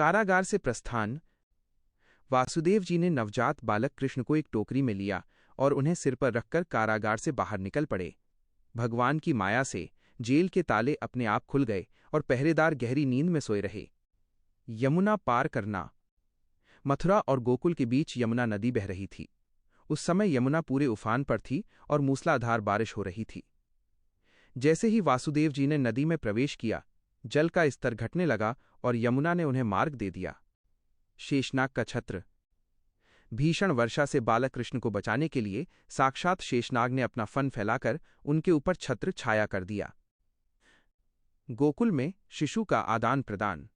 कारागार से प्रस्थान। वासुदेव जी ने नवजात बालक कृष्ण को एक टोकरी में लिया और उन्हें सिर पर रखकर कारागार से बाहर निकल पड़े। भगवान की माया से जेल के ताले अपने आप खुल गए और पहरेदार गहरी नींद में सोए रहे। यमुना पार करना। मथुरा और गोकुल के बीच यमुना नदी बह रही थी। उस समय यमुना पूरे उफान पर थी और मूसलाधार बारिश हो रही थी। जैसे ही वासुदेव जी ने नदी में प्रवेश किया, जल का स्तर घटने लगा और यमुना ने उन्हें मार्ग दे दिया। शेषनाग का छत्र। भीषण वर्षा से बालक कृष्ण को बचाने के लिए साक्षात शेषनाग ने अपना फन फैलाकर उनके ऊपर छत्र छाया कर दिया। गोकुल में शिशु का आदान प्रदान।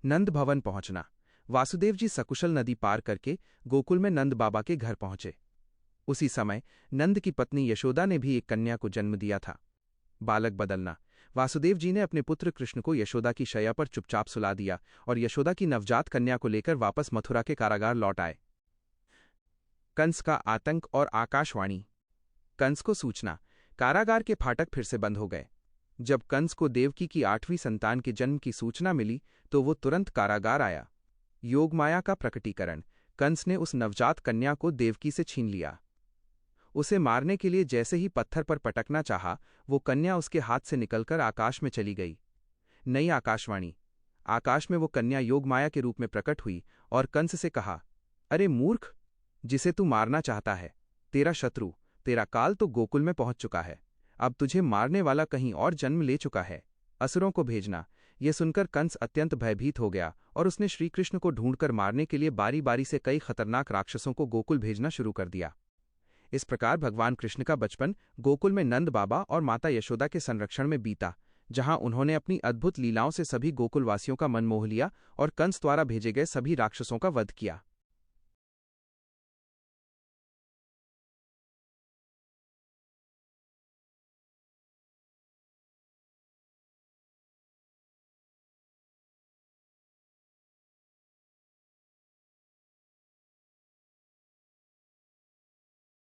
नंद भवन पहुंचना। वासुदेव जी सकुशल नदी पार करके गोकुल में नंद बाबा के घर पहुंचे। उसी समय नंद की पत्नी यशोदा ने भी एक कन्या को जन्म दिया था। बालक बदलना। वासुदेव जी ने अपने पुत्र कृष्ण को यशोदा की शैया पर चुपचाप सुला दिया और यशोदा की नवजात कन्या को लेकर वापस मथुरा के कारागार लौट आए। कंस का आतंक और आकाशवाणी। कंस को सूचना। कारागार के फाटक फिर से बंद हो गए। जब कंस को देवकी की 8वीं संतान के जन्म की सूचना मिली तो वो तुरंत कारागार आया। योगमाया का प्रकटीकरण। कंस ने उस नवजात कन्या को देवकी से छीन लिया। उसे मारने के लिए जैसे ही पत्थर पर पटकना चाहा, वो कन्या उसके हाथ से निकलकर आकाश में चली गई। नई आकाशवाणी। आकाश में वो कन्या योगमाया के रूप में प्रकट हुई और कंस से कहा, अरे मूर्ख, जिसे तू मारना चाहता है, तेरा शत्रु, तेरा काल तो गोकुल में पहुंच चुका है। अब तुझे मारने वाला कहीं और जन्म ले चुका है। असुरों को भेजना। यह सुनकर कंस अत्यंत भयभीत हो गया और उसने श्रीकृष्ण को ढूंढकर मारने के लिए बारी बारी से कई खतरनाक राक्षसों को गोकुल भेजना शुरू कर दिया। इस प्रकार भगवान कृष्ण का बचपन गोकुल में नंद बाबा और माता यशोदा के संरक्षण में बीता, जहां उन्होंने अपनी अद्भुत लीलाओं से सभी गोकुलवासियों का मन मोह लिया और कंस द्वारा भेजे गए सभी राक्षसों का वध किया।